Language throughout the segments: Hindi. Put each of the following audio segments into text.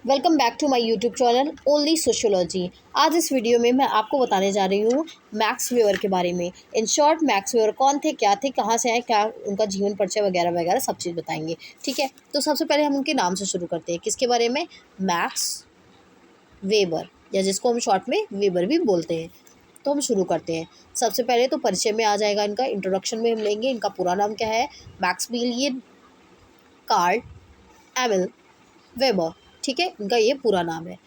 Welcome back to my YouTube channel only sociology. आज इस वीडियो में मैं आपको बताने जा रही हूँ मैक्स वेबर के बारे में। इन शॉर्ट मैक्स वेबर कौन थे, क्या थे, कहाँ से आए, क्या उनका जीवन परिचय वगैरह वगैरह सब चीज़ बताएंगे। ठीक है, तो सबसे पहले हम उनके नाम से शुरू करते हैं। किसके बारे में? मैक्स वेबर, या जिसको हम शॉर्ट में वेबर भी बोलते हैं। तो हम शुरू करते हैं। सबसे पहले तो परिचय में आ जाएगा इनका, इंट्रोडक्शन में हम लेंगे इनका पूरा नाम क्या है। Maximilian Karl Emil Weber. ठीक है, इनका ये पूरा नाम है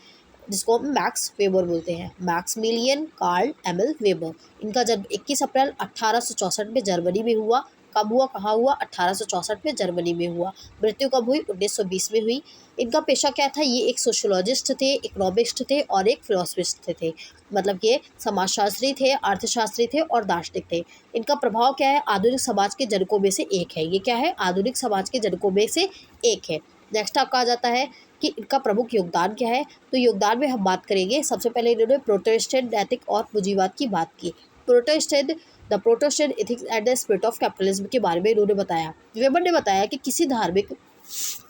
जिसको हम मैक्स वेबर बोलते हैं। Maximilian Karl Emil Weber. इनका जन्म 21 अप्रैल 1864 में जर्मनी में हुआ। कब हुआ, कहाँ हुआ? 1864 में जर्मनी में हुआ। मृत्यु कब हुई? 1920 में हुई। इनका पेशा क्या था? ये एक सोशियोलॉजिस्ट थे, इकोनॉमिस्ट थे और एक फिलोसफिस्ट थे। मतलब ये समाजशास्त्री थे, अर्थशास्त्री थे और दार्शनिक थे। इनका प्रभाव क्या है? आधुनिक समाज के जनकों में से एक है। ये क्या है? आधुनिक समाज के जनकों में से एक है। नेक्स्ट आपका आ जाता है कि इनका प्रमुख योगदान क्या है। तो योगदान में हम बात करेंगे। सबसे पहले इन्होंने प्रोटेस्टेंट नैतिक और पूंजीवाद की बात की। Protestant ethics and the spirit of capitalism के बारे में इन्होंने बताया। वेबर ने बताया कि किसी धार्मिक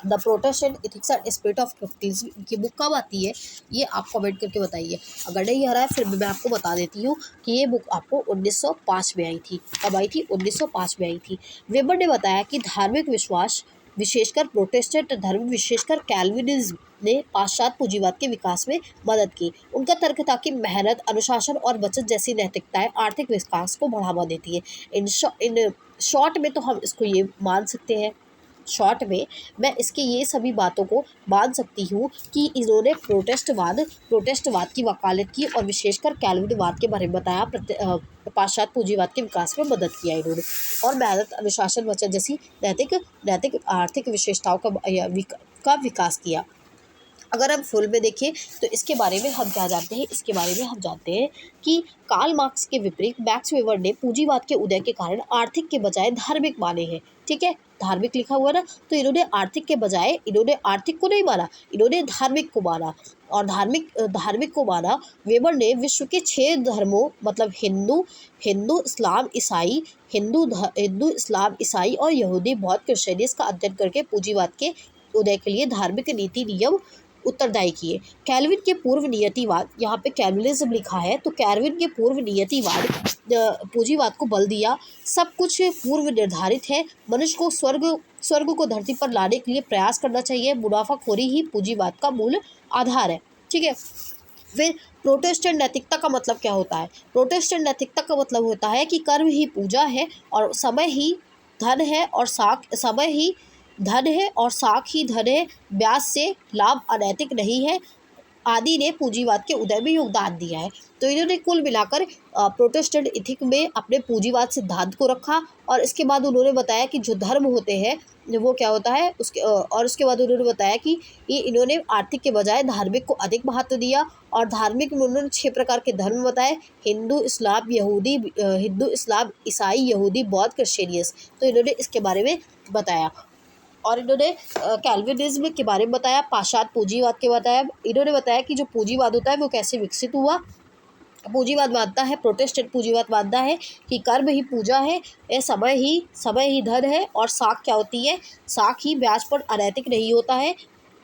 the Protestant ethics and spirit of capitalism की बुक कब आती है, ये आप कमेंट करके बताइए। अगर नहीं आ रहा है फिर मैं आपको बता देती हूँ कि ये बुक आपको 1905 में आई थी। कब आई थी? 1905 में आई थी। वेबर ने बताया कि धार्मिक विश्वास, विशेषकर प्रोटेस्टेंट धर्म, विशेषकर कैल्विनिज्म ने पाश्चात्य पूंजीवाद के विकास में मदद की। उनका तर्क था कि मेहनत, अनुशासन और बचत जैसी नैतिकताएं आर्थिक विकास को बढ़ावा देती है। इन शॉर्ट में तो हम इसको ये मान सकते हैं, शॉर्ट में मैं इसके ये सभी बातों को मान सकती हूँ कि इन्होंने प्रोटेस्टवाद की वकालत की और विशेषकर कैल्विनवाद के बारे में बताया। पाश्चात्य पूंजीवाद के विकास में मदद किया इन्होंने और मेहनत, अनुशासन, बचत जैसी नैतिक आर्थिक विशेषताओं का विकास किया। अगर हम फुल में देखें तो इसके बारे में हम क्या जानते हैं? इसके बारे में हम जानते हैं कि कार्ल मार्क्स के विपरीत मैक्स वेबर ने पूंजीवाद के उदय के कारण आर्थिक के बजाय धार्मिक माने हैं। ठीक है, धार्मिक लिखा हुआ ना, तो इन्होंने आर्थिक के बजाय, इन्होंने आर्थिक को नहीं माना, इन्होंने धार्मिक को माना। और धार्मिक को माना। वेबर ने विश्व के 6 धर्मों मतलब हिंदू इस्लाम ईसाई और यहूदी बौद्ध क्रिश्चियनिज्म का अध्ययन करके पूंजीवाद के उदय के लिए धार्मिक नीति नियम उत्तरदायी किए। कैल्विन के पूर्व नियतिवाद, यहाँ पे कैल्विनिज्म लिखा है, तो कैल्विन के पूर्व नियतिवाद पूंजीवाद को बल दिया। सब कुछ पूर्व निर्धारित है। मनुष्य को स्वर्ग को धरती पर लाने के लिए प्रयास करना चाहिए। मुनाफाखोरी ही पूंजीवाद का मूल आधार है। ठीक है, फिर प्रोटेस्टेंट नैतिकता का मतलब क्या होता है? प्रोटेस्टेंट नैतिकता का मतलब होता है कि कर्म ही पूजा है और समय ही धन है और साख ही धन है, ब्याज से लाभ अनैतिक नहीं है आदि ने पूंजीवाद के उदय में योगदान दिया है। तो इन्होंने कुल मिलाकर प्रोटेस्टेंट इथिक में अपने पूंजीवाद सिद्धांत को रखा और इसके बाद उन्होंने बताया कि जो धर्म होते हैं वो क्या होता है और उसके बाद उन्होंने बताया कि ये इन्होंने आर्थिक के बजाय धार्मिक को अधिक महत्व दिया। और धार्मिक में उन्होंने 6 प्रकार के धर्म बताए: हिंदू, इस्लाम, ईसाई, यहूदी, बौद्ध, क्रिश्चियनिज्म। तो इन्होंने इसके बारे में बताया। और इन्होंने कैल्विनिज्म के बारे में बताया, पाश्चात्य पूंजीवाद के बताया। इन्होंने बताया कि जो पूंजीवाद होता है वो कैसे विकसित हुआ। पूंजीवाद मानता है, प्रोटेस्टेंट पूंजीवाद मानता है कि कर्म ही पूजा है, ये समय ही धन है और साख क्या होती है? साख ही ब्याज पर अनैतिक नहीं होता है।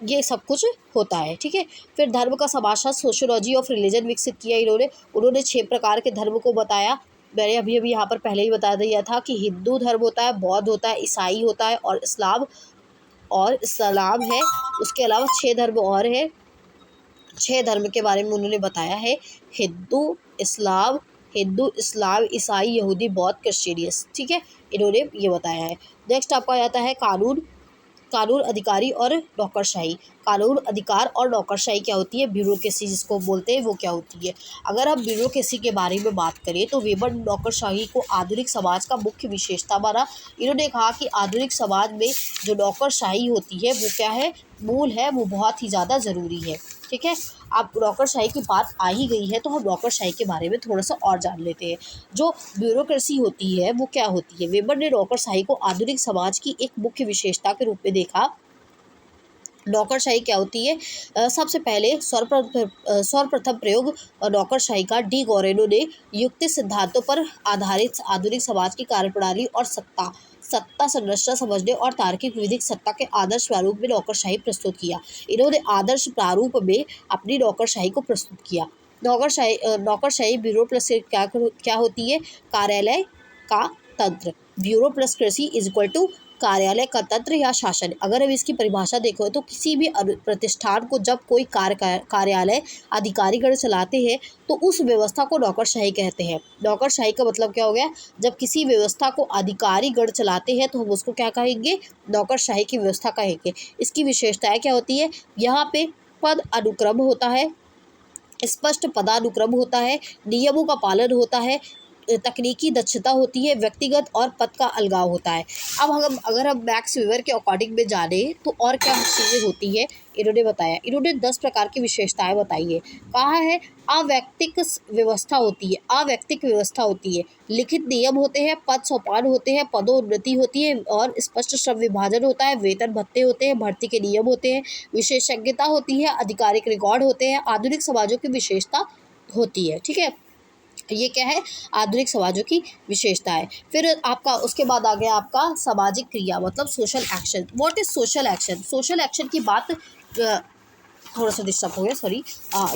ये सब कुछ होता है। ठीक है, फिर धर्म का समाजशास्त्र, सोशियोलॉजी ऑफ रिलीजन विकसित किया उन्होंने 6 प्रकार के धर्म को बताया। मैंने अभी यहाँ पर पहले ही बता दिया था कि हिंदू धर्म होता है, बौद्ध होता है, ईसाई होता है और इस्लाम है। उसके अलावा 6 धर्म और है। 6 धर्म के बारे में उन्होंने बताया है: हिंदू इस्लाम, ईसाई, यहूदी, बौद्ध, क्रिश्चियनिज्म। ठीक है, इन्होंने ये बताया है। नेक्स्ट आपका आ जाता है कानून अधिकारी और नौकरशाही। कानून अधिकार और नौकरशाही क्या होती है? ब्यूरोक्रेसी जिसको बोलते हैं वो क्या होती है? अगर हम ब्यूरोक्रेसी के बारे में बात करें तो वेबर ने नौकरशाही को आधुनिक समाज का मुख्य विशेषता माना। इन्होंने कहा कि आधुनिक समाज में जो नौकरशाही होती है वो क्या है? मूल है, वो बहुत ही ज़्यादा ज़रूरी है। ठीक है, अब नौकरशाही की बात आ ही गई है तो हम नौकरशाही के बारे में थोड़ा सा और जान लेते हैं। जो ब्यूरोक्रेसी होती है वो क्या होती है? वेबर ने नौकरशाही को आधुनिक समाज की एक मुख्य विशेषता के रूप में देखा। नौकरशाही क्या होती है? सबसे पहले सर्वप्रथम प्रयोग नौकरशाही का डी गोरेनो ने युक्ति सिद्धांतों पर आधारित आधुनिक समाज की कार्यप्रणाली और सत्ता संरचना समझने और तार्किक विधिक सत्ता के आदर्श प्रारूप में नौकरशाही प्रस्तुत किया। इन्होंने आदर्श प्रारूप में अपनी नौकरशाही को प्रस्तुत किया। नौकरशाही ब्यूरोक्रेसी क्या होती है? कार्यालय का तंत्र। ब्यूरोक्रेसी इज इक्वल टू कार्यालय का तंत्र या शासन। अगर हम इसकी परिभाषा देखो तो किसी भी प्रतिष्ठान को जब कोई कार्यालय अधिकारीगण चलाते हैं तो उस व्यवस्था को नौकरशाही कहते हैं। नौकरशाही का मतलब क्या हो गया? जब किसी व्यवस्था को अधिकारीगण चलाते हैं तो हम उसको क्या कहेंगे? नौकरशाही की व्यवस्था कहेंगे। इसकी विशेषताएं क्या होती है? यहाँ पे पद अनुक्रम होता है, स्पष्ट पदानुक्रम होता है, नियमों का पालन होता है, तकनीकी दक्षता होती है, व्यक्तिगत और पद का अलगाव होता है। अब अगर हम मैक्स वेबर के अकॉर्डिंग में जाने तो और क्या चीज़ें होती है इन्होंने बताया। इन्होंने 10 प्रकार की विशेषताएं बताई है। कहा है अवैक्तिक व्यवस्था होती है, अवैक्तिक व्यवस्था होती है, लिखित नियम होते हैं, पद सोपान होते हैं, पदोन्नति होती है और स्पष्ट श्रम विभाजन होता है, वेतन भत्ते होते हैं, भर्ती के नियम होते हैं, विशेषज्ञता होती है, आधिकारिक रिकॉर्ड होते हैं, आधुनिक समाजों की विशेषता होती है। ठीक है, ये क्या है? आधुनिक समाजों की विशेषता है। फिर आपका उसके बाद आ गया आपका सामाजिक क्रिया मतलब social action. What is social action? Social action की बात थोड़ा सा डिस्टर्ब हो गया, सॉरी।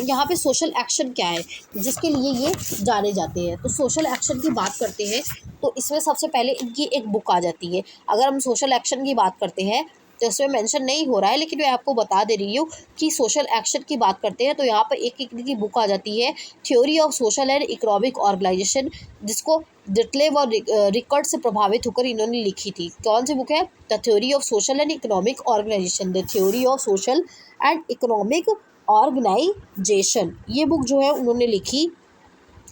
यहाँ पे सोशल एक्शन क्या है जिसके लिए ये जाने जाते हैं? तो सोशल एक्शन की बात करते हैं तो इसमें सबसे पहले इनकी एक बुक आ जाती है। अगर हम सोशल एक्शन की बात करते हैं तो इसमें मेंशन नहीं हो रहा है लेकिन मैं आपको बता दे रही हूँ कि सोशल एक्शन की बात करते हैं तो यहाँ पर एक की बुक आ जाती है, theory of social and economic organization, जिसको डिटलेव और रिकॉर्ड से प्रभावित होकर इन्होंने लिखी थी। कौन सी बुक है? The theory of social and economic organization, the theory of social and economic organization. ये बुक जो है उन्होंने लिखी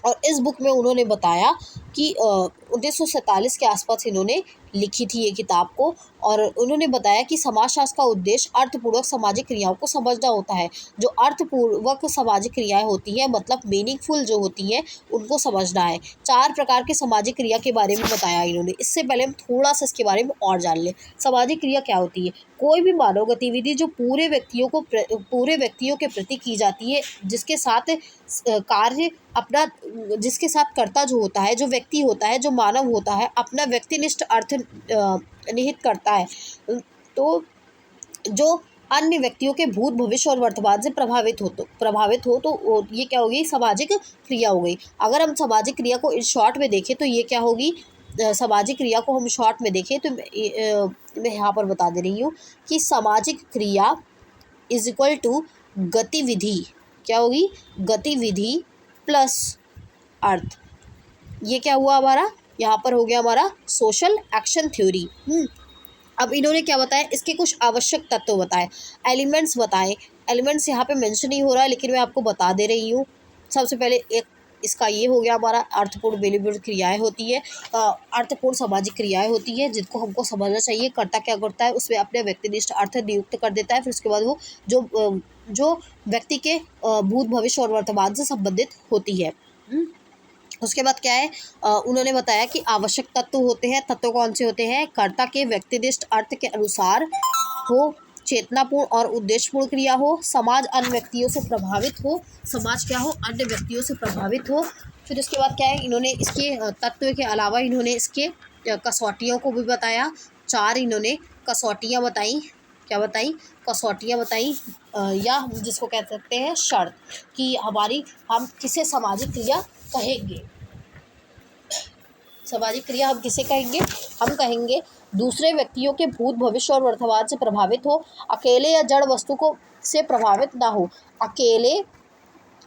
और इस बुक में उन्होंने बताया कि 1947 के आसपास इन्होंने लिखी थी ये किताब को। और उन्होंने बताया कि समाजशास्त्र का उद्देश्य अर्थपूर्वक सामाजिक क्रियाओं को समझना होता है। जो अर्थपूर्वक सामाजिक क्रियाएं होती हैं मतलब मीनिंगफुल जो होती हैं उनको समझना है। 4 प्रकार के सामाजिक क्रिया के बारे में बताया इन्होंने। इससे पहले हम थोड़ा सा इसके बारे में और जान लें। सामाजिक क्रिया क्या होती है? कोई भी मानव गतिविधि जो पूरे व्यक्तियों के प्रति की जाती है, जिसके साथ कार्य अपना, जिसके साथ कर्ता जो होता है, जो व्यक्ति होता है, जो मानव होता है, अपना व्यक्तिनिष्ठ अर्थ निहित करता है। तो जो अन्य व्यक्तियों के भूत भविष्य और वर्तमान से प्रभावित हो तो ये क्या होगी? सामाजिक क्रिया हो गई। अगर हम सामाजिक क्रिया को इन शॉर्ट में देखें तो ये क्या होगी? सामाजिक क्रिया को हम शॉर्ट में देखें तो मैं यहाँ पर बता दे रही हूँ कि सामाजिक क्रिया इज इक्वल टू गतिविधि। क्या होगी? गतिविधि प्लस अर्थ। ये क्या हुआ हमारा? यहाँ पर हो गया हमारा सोशल एक्शन थ्योरी। अब इन्होंने क्या बताया? इसके कुछ आवश्यक तत्व बताए, एलिमेंट्स बताए। एलिमेंट्स यहाँ पे मेंशन नहीं हो रहा है लेकिन मैं आपको बता दे रही हूँ। सबसे पहले एक इसका ये हो गया हमारा अर्थपूर्ण बेलीवुड क्रियाएं होती है, अर्थपूर्ण सामाजिक क्रियाएं होती है जिनको हमको समझना चाहिए। कर्ता क्या करता है? उसमें अपने व्यक्तिनिष्ठ अर्थ नियुक्त कर देता है। फिर उसके बाद वो जो व्यक्ति के भूत भविष्य और वर्तमान से संबंधित होती है। उसके बाद क्या है? उन्होंने बताया कि आवश्यक तत्व होते हैं। तत्व कौन से होते हैं? कर्ता के व्यक्तिनिष्ठ अर्थ के अनुसार हो, चेतनापूर्ण और उद्देश्यपूर्ण क्रिया हो, समाज अन्य व्यक्तियों से प्रभावित हो, समाज क्या हो? अन्य व्यक्तियों से प्रभावित हो। फिर उसके बाद क्या है? इन्होंने इसके तत्व के अलावा इन्होंने इसके कसौटियों को भी बताया। 4 इन्होंने कसौटियाँ बताई। क्या बताई? कसौटियाँ बताई, या जिसको कह सकते हैं शर्त, कि हम किसे सामाजिक क्रिया कहेंगे। सामाजिक क्रिया हम किसे कहेंगे? हम कहेंगे दूसरे व्यक्तियों के भूत भविष्य और वर्तमान से प्रभावित हो, अकेले या जड़ वस्तु को से प्रभावित ना हो। अकेले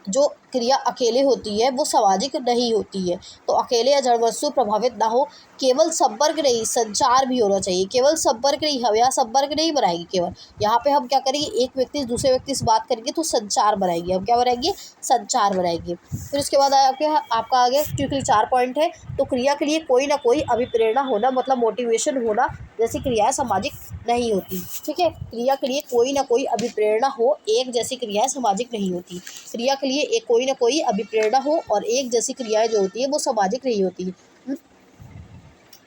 जो क्रिया अकेले होती है वो सामाजिक नहीं होती है। तो अकेले या जड़ वस्तु प्रभावित ना हो। केवल संपर्क नहीं, संचार भी होना चाहिए। केवल संपर्क नहीं, हम यहाँ संपर्क नहीं बनाएंगे। केवल यहाँ पे हम क्या करेंगे? एक व्यक्ति से दूसरे व्यक्ति से बात करेंगे तो संचार बनाएंगे। हम क्या बनाएंगे? संचार बनाएंगे। फिर उसके बाद आपका आ गया क्योंकि 4 पॉइंट है। तो क्रिया के लिए कोई ना कोई अभिप्रेरणा होना मतलब मोटिवेशन होना, जैसी क्रियाएं सामाजिक नहीं होती। ठीक है, क्रिया के लिए कोई ना कोई अभिप्रेरणा हो, एक जैसी क्रियाएं सामाजिक नहीं होती। क्रिया के लिए एक कोई ना कोई अभिप्रेरणा हो और एक जैसी क्रियाएं जो होती है वो सामाजिक नहीं होती।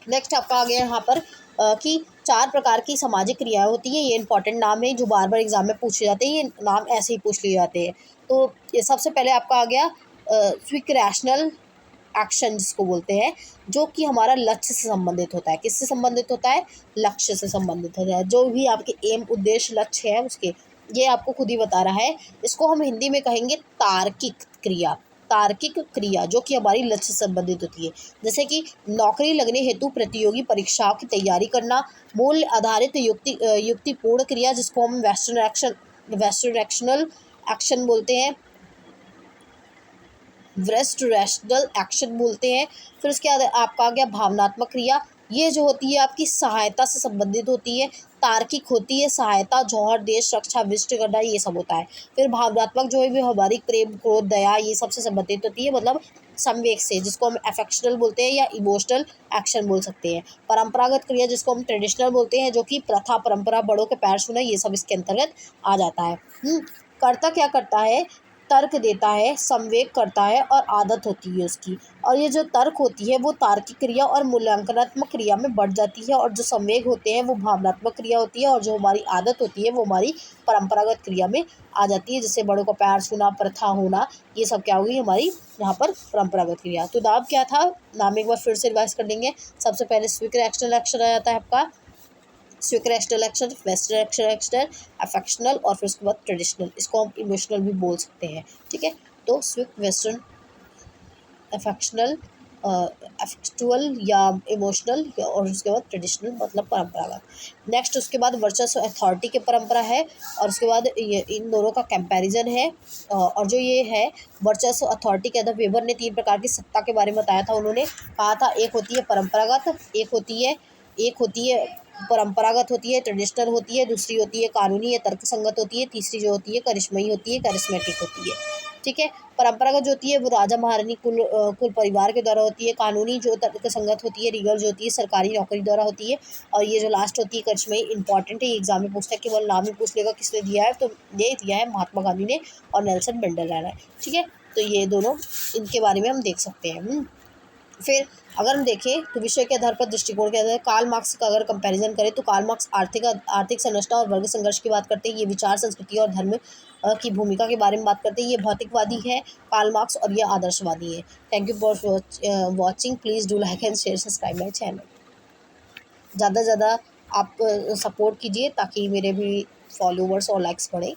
नेक्स्ट आपका आ गया यहाँ पर कि 4 प्रकार की सामाजिक क्रियाएं होती है। ये इंपॉर्टेंट नाम है जो बार बार एग्जाम में पूछे जाते हैं। ये नाम ऐसे ही पूछ लिए जाते हैं। तो ये सबसे पहले आपका आ गया क्विक रैशनल एक्शन जिसको बोलते हैं, जो कि हमारा लक्ष्य से संबंधित होता है। किससे संबंधित होता है? लक्ष्य से संबंधित होता है। जो भी आपके एम, उद्देश्य, लक्ष्य है उसके, ये आपको खुद ही बता रहा है। इसको हम हिंदी में कहेंगे तार्किक क्रिया। तार्किक क्रिया जो कि हमारी लक्ष्य से संबंधित होती है, जैसे कि नौकरी लगने हेतु प्रतियोगी परीक्षाओं की तैयारी करना, मूल्य आधारित युक्तिपूर्ण क्रिया जिसको हम वेस्टर्न एक्शन बोलते हैं, वेस्ट रैशनल एक्शन बोलते हैं। फिर उसके बाद आपका आ गया भावनात्मक क्रिया। ये जो होती है आपकी सहायता से संबंधित होती है। तार्किक होती है सहायता, जौहर, देश रक्षा, विष्ट करना, ये सब होता है। फिर भावनात्मक जो है वो हमारी प्रेम, क्रोध, दया, ये सबसे संबंधित होती है, मतलब संवेग से, जिसको हम अफेक्शनल बोलते हैं या इमोशनल एक्शन बोल सकते हैं। परंपरागत क्रिया जिसको हम ट्रेडिशनल बोलते हैं, जो कि प्रथा, परंपरा, बड़ों के पैर छूना, ये सब इसके अंतर्गत आ जाता है। कर्ता क्या करता है? तर्क देता है, संवेग करता है और आदत होती है उसकी। और ये जो तर्क होती है वो तार्किक क्रिया और मूल्यांकनात्मक क्रिया में बढ़ जाती है, और जो संवेग होते हैं वो भावनात्मक क्रिया होती है, और जो हमारी आदत होती है वो हमारी परंपरागत क्रिया में आ जाती है, जैसे बड़ों को पैर छूना, प्रथा होना, ये सब क्या होगी हमारी यहाँ पर परंपरागत क्रिया। तो नाम क्या था? नाम एक बार फिर से रिवाइज कर देंगे। सबसे पहले स्वीकृत एक्शन एक्शन आ जाता है आपका, स्वीकृत external action, western action action, affectional, और फिर उसके बाद ट्रेडिशनल, इसको हम इमोशनल भी बोल सकते हैं। ठीक है, तो स्वीकृत, वेस्टर्न, अफेक्शनल, अफेक्चुअल या इमोशनल, और उसके बाद ट्रेडिशनल मतलब परंपरागत। नेक्स्ट उसके बाद वर्चस्व अथॉरिटी की परंपरा है, और उसके बाद ये इन दोनों का कंपैरिजन है। और जो ये है वर्चस्व अथॉरिटी के अंदर वेबर ने 3 प्रकार की सत्ता के बारे में बताया था। उन्होंने कहा था एक होती है परंपरागत, एक होती है परंपरागत होती है, ट्रेडिशनल होती है, दूसरी होती है कानूनी या तर्क संगत होती है, तीसरी जो होती है करिश्मई होती है, करिश्मेटिक होती है। ठीक है, परंपरागत जो होती है वो राजा महारानी कुल परिवार के द्वारा होती है। कानूनी जो तर्क संगत होती है, रीगल जो होती है सरकारी नौकरी द्वारा होती है। और ये जो लास्ट होती है करिश्मई, इंपॉर्टेंट है, ये एग्जाम में पूछता है, केवल नाम ही पूछ लेगा किसने दिया है, तो ये दिया है महात्मा गांधी ने और नेल्सन मंडेला ने। ठीक है, तो ये दोनों, इनके बारे में हम देख सकते हैं। फिर अगर हम देखें तो विषय के आधार पर, दृष्टिकोण के आधार पर, कार्ल मार्क्स का अगर कंपैरिजन करें तो कार्ल मार्क्स आर्थिक संरचना और वर्ग संघर्ष की बात करते हैं। ये विचार, संस्कृति और धर्म की भूमिका के बारे में बात करते हैं। ये भौतिकवादी है कार्ल मार्क्स, और ये आदर्शवादी है। Thank you for watching. Please do like and share, subscribe my channel. ज़्यादा से ज़्यादा आप सपोर्ट कीजिए ताकि मेरे भी फॉलोवर्स और लाइक्स बढ़े।